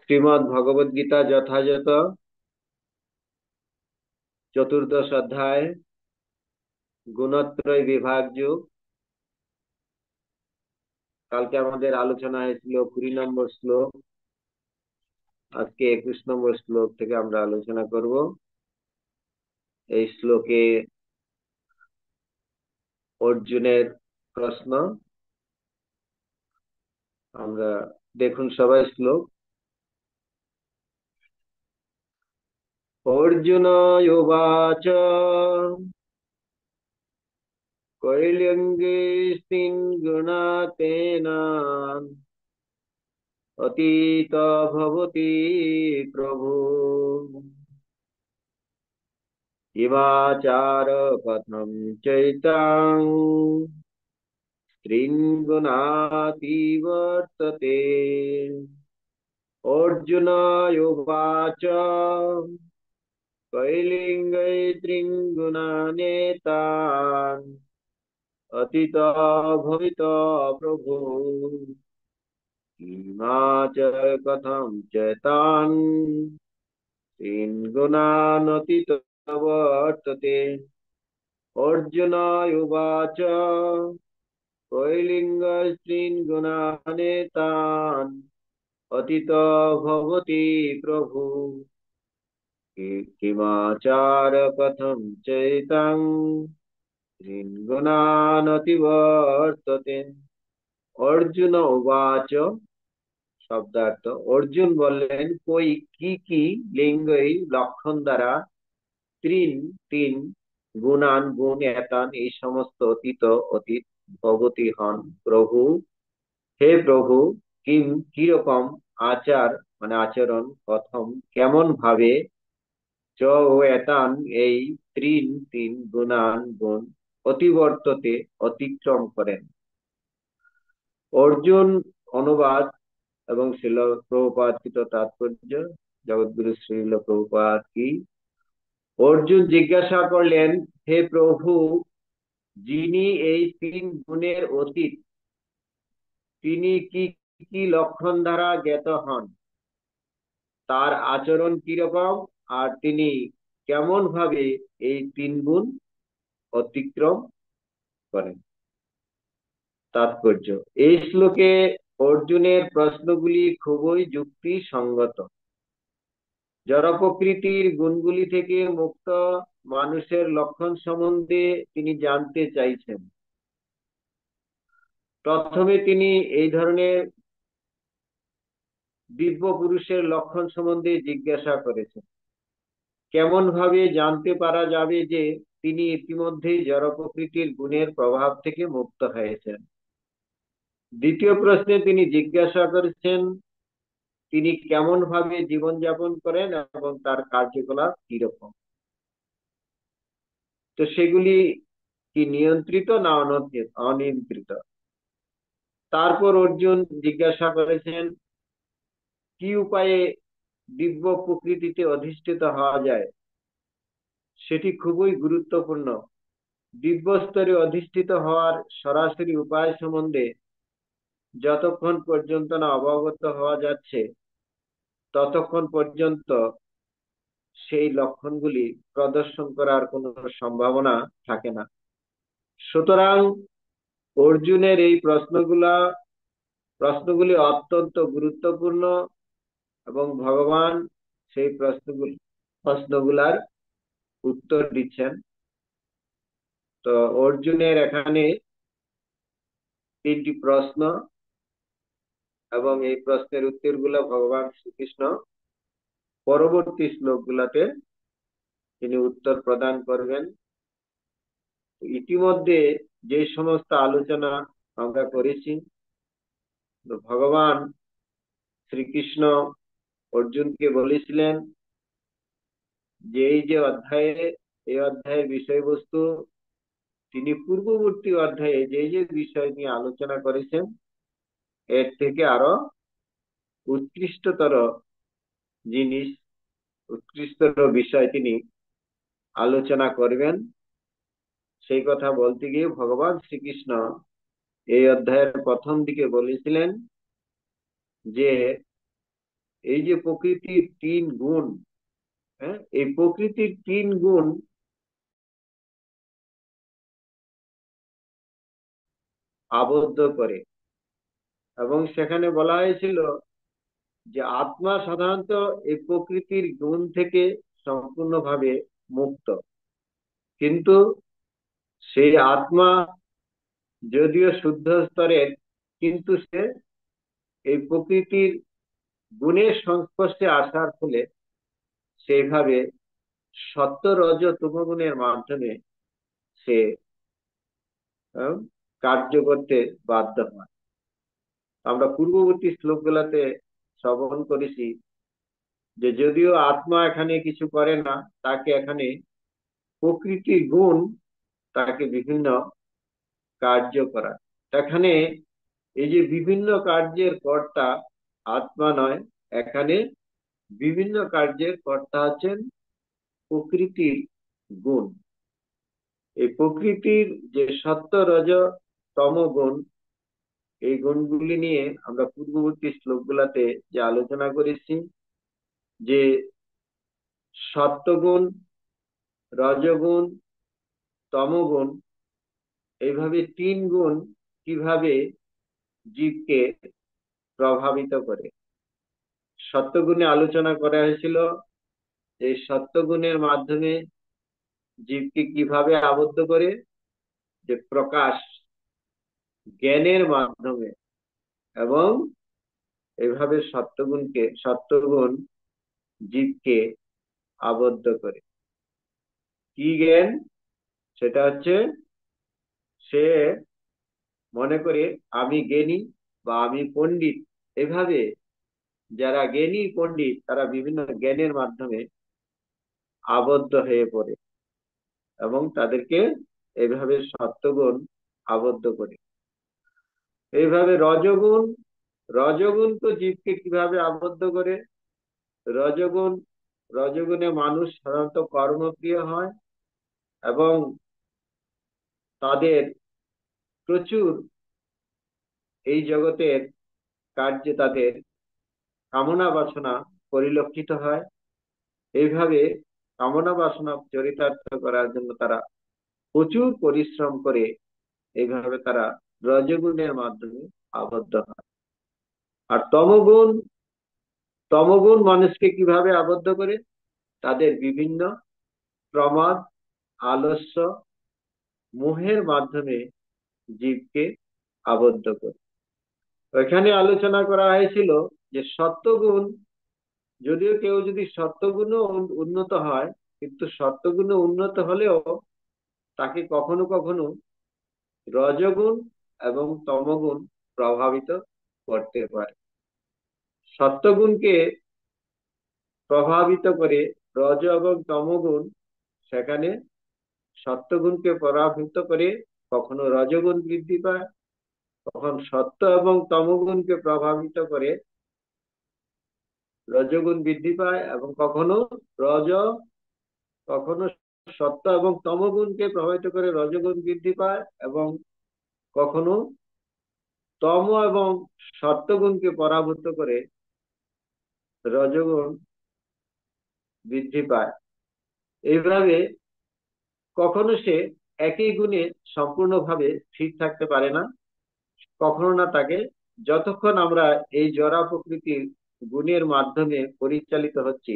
শ্রীমদ্ ভগবদ গীতা যথাযথ চতুর্দশ অধ্যায় গুণত্রয় বিভাগ যোগ। কালকে আমাদের আলোচনা হয়েছিল 20 নম্বর শ্লোক। আজকে 21 নম্বর শ্লোক থেকে আমরা আলোচনা করব। এই শ্লোকে অর্জুনের প্রশ্ন। আমরা দেখুন সবাই শ্লোক। অর্জুন উবাচ কৈলিঙ্গে স্ত্রীন গুণাতেন অতীত ভবতি প্রভু ইমাচার কথম চৈতাং স্ত্রীন্গুণাতিবর্ততে। অর্জুন উবাচ কৈলিঙ্গৈ ত্রিঙ্গুণানেতান অতীত ভবিত প্রভু ইমাচার কথম চৈতান স্ত্রীন্গুণানতীত বর্ততে। অর্জুন উবাচ কৈলিঙ্গস্ত্রীन् গুণানেতাन् অতীত ভবতি প্রভু কিমাচার কথম চৈতাং স্ত্রীन् গুণানতিবর্ততে। অর্জুন উবাচ শব্দার্থ, অর্জুন বললেন, কই কি কি লিঙ্গই লক্ষণ দ্বারা ত্রিন তিন গুণান গুণ এতান এই সমস্ত অতীত অতীত ভগতি হন প্রভু। হে প্রভু, কিম কিরকম আচার মানে আচরণ, কথম কেমন ভাবে, চ ও এতান এই ত্রিন তিন গুণান গুণ অতিবর্ততে অতিক্রম করেন। অর্জুন অনুবাদ এবং শিল প্রভুপাদ কৃত তাৎপর্য। জগৎগুরু শ্রীল প্রভুপাদ কি। অর্জুন জিজ্ঞাসা করলেন, হে প্রভু, যিনি এই তিন গুণের অতীত, তিনি কি কি লক্ষণ দ্বারা জ্ঞাত হন, তার আচরণ কিরকম, আর তিনি কেমন ভাবে এই তিন গুণ অতিক্রম করেন। তাৎপর্য, এই শ্লোকে অর্জুনের প্রশ্নগুলি খুবই যুক্তিসঙ্গত। জড় প্রকৃতির গুণগুলি থেকে মুক্ত মানুষের লক্ষণ সম্বন্ধে তিনি জানতে চাইছেন। প্রথমে তিনি এই ধরনের দিব্য পুরুষের লক্ষণ সম্বন্ধে জিজ্ঞাসা করেছেন। কেমন ভাবে জানতে পারা যাবে যে তিনি ইতিমধ্যেই জড় প্রকৃতির গুণের প্রভাব থেকে মুক্ত হয়েছেন। দ্বিতীয় প্রশ্নে তিনি জিজ্ঞাসা করেছেন, তিনি কেমন ভাবে জীবনযাপন করেন এবং তার কার্যকলাপ কিরকম। তো সেগুলি কি নিয়ন্ত্রিত না অনিয়ন্ত্রিত। তারপর অর্জুন জিজ্ঞাসা করেছেন, কি উপায়ে দিব্য প্রকৃতিতে অধিষ্ঠিত হওয়া যায়। সেটি খুবই গুরুত্বপূর্ণ। দিব্য স্তরে অধিষ্ঠিত হওয়ার সরাসরি উপায় সম্বন্ধে যতক্ষণ পর্যন্ত না অবগত হওয়া যাচ্ছে, ততক্ষণ পর্যন্ত সেই লক্ষণগুলি প্রদর্শন করার কোনো সম্ভাবনা থাকে না। সুতরাং অর্জুনের এই প্রশ্নগুলি অত্যন্ত গুরুত্বপূর্ণ এবং ভগবান সেই প্রশ্নগুলার উত্তর দিচ্ছেন। তো অর্জুনের এখানে তিনটি প্রশ্ন এবং এই প্রশ্নের উত্তরগুলো ভগবান শ্রীকৃষ্ণ পরবর্তী শ্লোকগুলাতে তিনি উত্তর প্রদান করবেন। ইতিমধ্যে যে সমস্ত আলোচনা আমরা করেছি, ভগবান শ্রীকৃষ্ণ অর্জুনকে বলেছিলেন যে এই অধ্যায়ের বিষয়বস্তু তিনি পূর্ববর্তী অধ্যায়ে যে যে বিষয় নিয়ে আলোচনা করেছেন, এর থেকে আরো উৎকৃষ্টতর জিনিস, উৎকৃষ্টতর বিষয় তিনি আলোচনা করবেন। সেই কথা বলতে গিয়ে ভগবান শ্রীকৃষ্ণ এই অধ্যায়ের প্রথম দিকে বলেছিলেন যে এই যে প্রকৃতির তিন গুণ, হ্যাঁ, এই প্রকৃতির তিন গুণ আবদ্ধ করে। এবং সেখানে বলা হয়েছিল যে আত্মা সাধারণত এই প্রকৃতির গুণ থেকে সম্পূর্ণভাবে মুক্ত, কিন্তু সেই আত্মা যদিও শুদ্ধ স্তরের, কিন্তু সে এই প্রকৃতির গুণের সংস্পর্শে আসার ফলে সেইভাবে সত্য রজ তম গুণের মাধ্যমে সে আহ, কার্য করতে বাধ্য হয়। আমরা পূর্ববর্তী শ্লোকগুলাতে শ্রবণ করেছি যে যদিও আত্মা এখানে কিছু করে না, তাকে এখানে প্রকৃতির গুণ তাকে বিভিন্ন কার্য করা। এখানে এই যে বিভিন্ন কার্যের কর্তা আত্মা নয়, এখানে বিভিন্ন কার্যের কর্তা হচ্ছেন প্রকৃতির গুণ। এই প্রকৃতির যে সত্য রজ তম গুণ, এই গুণগুলি নিয়ে আমরা পূর্ববর্তী শ্লোকগুলাতে যে আলোচনা করেছি, যে সত্যগুণ, রজগুণ, তমগুণ, এইভাবে তিন গুণ কিভাবে জীবকে প্রভাবিত করে। সত্যগুণে আলোচনা করা হয়েছিল এই সত্যগুণের মাধ্যমে জীবকে কিভাবে আবদ্ধ করে, যে প্রকাশ জ্ঞানের মাধ্যমে। এবং এভাবে সত্যগুণ জীবকে আবদ্ধ করে। কি জ্ঞান? সেটা হচ্ছে সে মনে করে আমি জ্ঞানী বা আমি পণ্ডিত। এভাবে যারা জ্ঞানী পণ্ডিত তারা বিভিন্ন জ্ঞানের মাধ্যমে আবদ্ধ হয়ে পড়ে এবং তাদেরকে এইভাবে সত্যগুণ আবদ্ধ করে। এইভাবে রজগুণ, রজগুণ তো জীবকে কিভাবে আবদ্ধ করে? রজগুণ, রজগুণে মানুষ সাধারণত কর্মপ্রিয় হয় এবং তাদের প্রচুর এই জগতের কার্যে তাদের কামনা বাসনা পরিলক্ষিত হয়। এইভাবে কামনা বাসনা চরিতার্থ করার জন্য তারা প্রচুর পরিশ্রম করে। এইভাবে তারা রজগুণের মাধ্যমে আবদ্ধ হয়। আর তমগুণ, তমগুণ মানুষকে কিভাবে আবদ্ধ করে? তাদের বিভিন্ন প্রমাদ, আলস্য, মোহের মাধ্যমে জীবকে আবদ্ধ করে। এখানে আলোচনা করা হয়েছিল যে সত্যগুণ, যদিও কেউ যদি সত্যগুণও উন্নত হয়, কিন্তু সত্যগুণে উন্নত হলেও তাকে কখনো কখনো রজগুণ এবং তমগুণ প্রভাবিত করতে পারে। সত্যগুণকে প্রভাবিত করে রজ এবং তমগুণ, সেখানে সত্যগুণকে প্রভাবিত করে কখনো রজগুণ বৃদ্ধি পায়, তখন সত্য এবং তমগুণকে প্রভাবিত করে রজগুণ বৃদ্ধি পায়, এবং কখনো রজ, কখনো সত্য এবং তমগুণকে প্রভাবিত করে রজগুণ বৃদ্ধি পায়, এবং কখনো তম এবং সত্যগুণকে পরাভূত করে রজগুণ বৃদ্ধি পায়। এইভাবে কখনো সে একই গুণে সম্পূর্ণভাবে স্থির থাকতে পারে না। কখনো না তাকে, যতক্ষণ আমরা এই জড়া প্রকৃতির গুণের মাধ্যমে পরিচালিত হচ্ছি,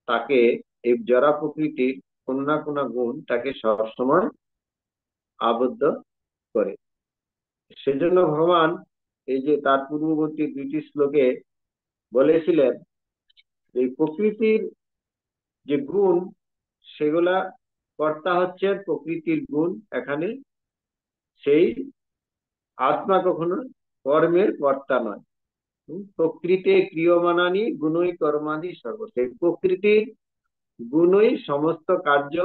তাকে এই জড়া প্রকৃতির কোনো না কোনো গুণ তাকে সবসময় আবদ্ধ করে। সেজন্য ভগবান এই যে তার পূর্ববর্তী দুইটি শ্লোকে বলেছিলেন, এই প্রকৃতির যে গুণ, সেগুলা কর্তা হচ্ছে প্রকৃতির গুণ। এখানে সেই আত্মা কখনো কর্মের কর্তা নয়। প্রকৃতি ক্রিয়মানানি গুণই কর্মাদি সর্ব, সেই প্রকৃতির গুণই সমস্ত কার্য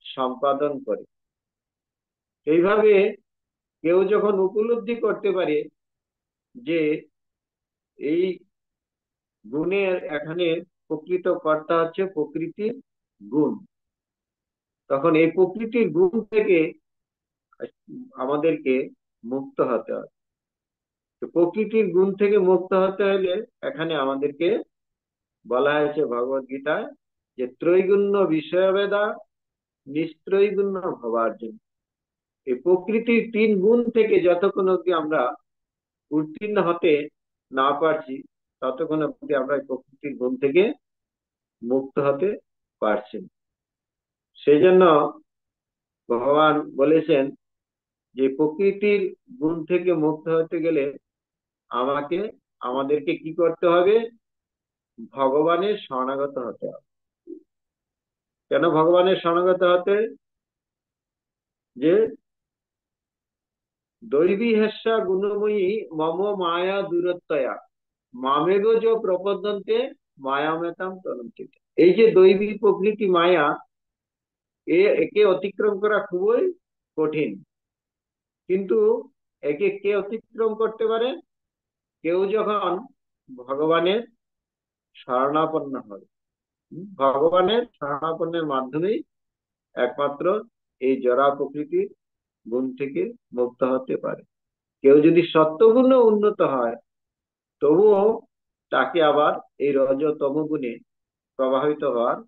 সম্পাদন করে। এইভাবে কেউ যখন উপলব্ধি করতে পারে যে এই গুণের এখানে প্রকৃত কর্তা হচ্ছে প্রকৃতির গুণ, তখন এই প্রকৃতির গুণ থেকে আমাদেরকে মুক্ত হতে হয়। তো প্রকৃতির গুণ থেকে মুক্ত হতে হলে এখানে আমাদেরকে বলা হয়েছে ভগবত গীতায় যে ত্রৈগুণ্য বিষয়ভেদা নিস্ত্রৈগুণ্য ভবার্জুন। এই প্রকৃতির তিন গুণ থেকে যতক্ষণ অব্দি আমরা উত্তীর্ণ হতে না পারছি, ততক্ষণ অব্দি আমরা এই প্রকৃতির গুণ থেকে মুক্ত হতে পারছি না। সেই জন্য ভগবান বলেছেন যে প্রকৃতির গুণ থেকে মুক্ত হতে গেলে আমাকে আমাদেরকে কি করতে হবে? ভগবানের শরণাগত হতে হবে। কেন ভগবানের শরণাগত হতে? যে দৈবী হেস্যা গুণময়ী মম মায়া দূরত্বয়া মামেগ যে প্রপদ্যন্তে মায়ামেতাম তরন্তি। এই যে দৈবী প্রকৃতি মায়া, একে অতিক্রম করা খুবই কঠিন। কিন্তু একে কে অতিক্রম করতে পারে? কেউ যখন ভগবানের শরণাপন্ন হবে। ভগবানের শরণাপন্নের মাধ্যমেই একমাত্র এই জড়া প্রকৃতির গুণ থেকে মুক্ত হতে পারে। কেউ যদি সত্যগুণে উন্নত হয়, তবুও তাকে আবার এই রজ তম গুণে প্রবাহিত হওয়ার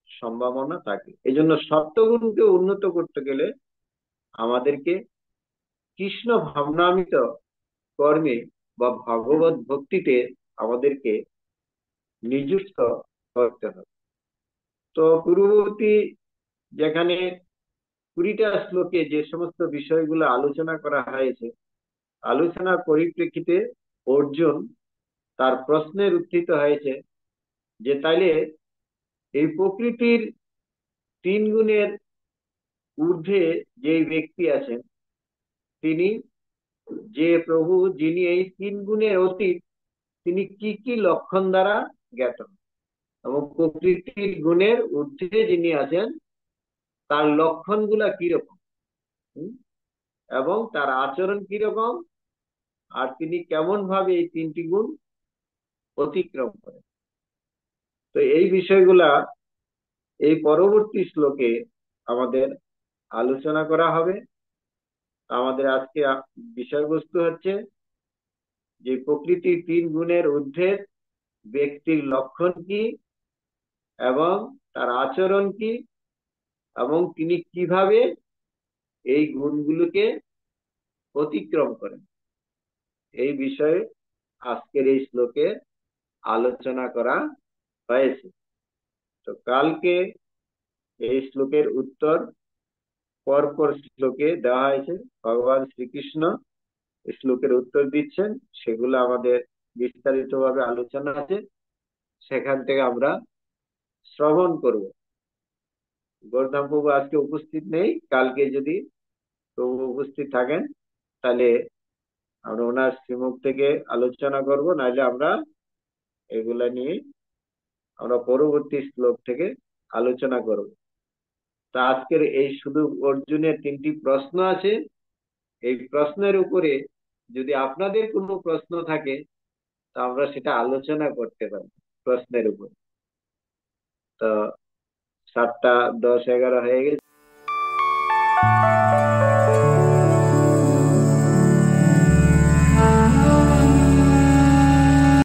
সম্ভাবনা থাকে। এই জন্য সত্যগুণকে উন্নত করতে গেলে আমাদেরকে কৃষ্ণ ভাবনামৃত কর্মে বা ভগবত ভক্তিতে আমাদেরকে নিযুক্ত করতে হবে। তো পূর্ববর্তী যেখানে 20টা শ্লোকে যে সমস্ত বিষয়গুলো আলোচনা করা হয়েছে, আলোচনার পরিপ্রেক্ষিতে অর্জুন তার প্রশ্নের উত্থিত হয়েছে যে তাইলে এই প্রকৃতির তিন গুণের ঊর্ধ্বে যে ব্যক্তি আছেন, তিনি যে প্রভু, যিনি এই তিন গুণের অতীত, তিনি কি কি লক্ষণ দ্বারা জ্ঞাত, এবং প্রকৃতির গুণের ঊর্ধ্বে যিনি আছেন তার লক্ষণ গুলা কিরকম, এবং তার আচরণ কিরকম, আর তিনি কেমন ভাবে এই তিনটি গুণ অতিক্রম করেন। তো এই বিষয়গুলা এই পরবর্তী শ্লোকে আমাদের আলোচনা করা হবে। আমাদের আজকে বিষয়বস্তু হচ্ছে যে প্রকৃতির তিন গুণের ঊর্ধ্বে ব্যক্তির লক্ষণ কি, এবং তার আচরণ কি, এবং তিনি কিভাবে এই গুণগুলোকে অতিক্রম করেন, এই বিষয়ে আজকের এই শ্লোকে আলোচনা করা হয়েছে। তো কালকে এই শ্লোকের উত্তর পরপর শ্লোকে দেওয়া হয়েছে। ভগবান শ্রীকৃষ্ণ শ্লোকের উত্তর দিচ্ছেন, সেগুলো আমাদের বিস্তারিত ভাবে আলোচনা আছে, সেখান থেকে আমরা শ্রবণ করব। গৌতম প্রভু আজকে উপস্থিত নেই, কালকে যদি প্রভু উপস্থিত থাকেন তাহলে আমরা ওনার শ্রীমুখ থেকে আলোচনা করব, নাহলে আমরা এগুলা নিয়ে আমরা পরবর্তী শ্লোক থেকে আলোচনা করব। তা আজকের এই শুধু অর্জুনের 3টি প্রশ্ন আছে, এই প্রশ্নের উপরে যদি আপনাদের কোনো প্রশ্ন থাকে তা আমরা সেটা আলোচনা করতে পারি প্রশ্নের উপর। তো 7টা 10 11 হয়ে গেছে।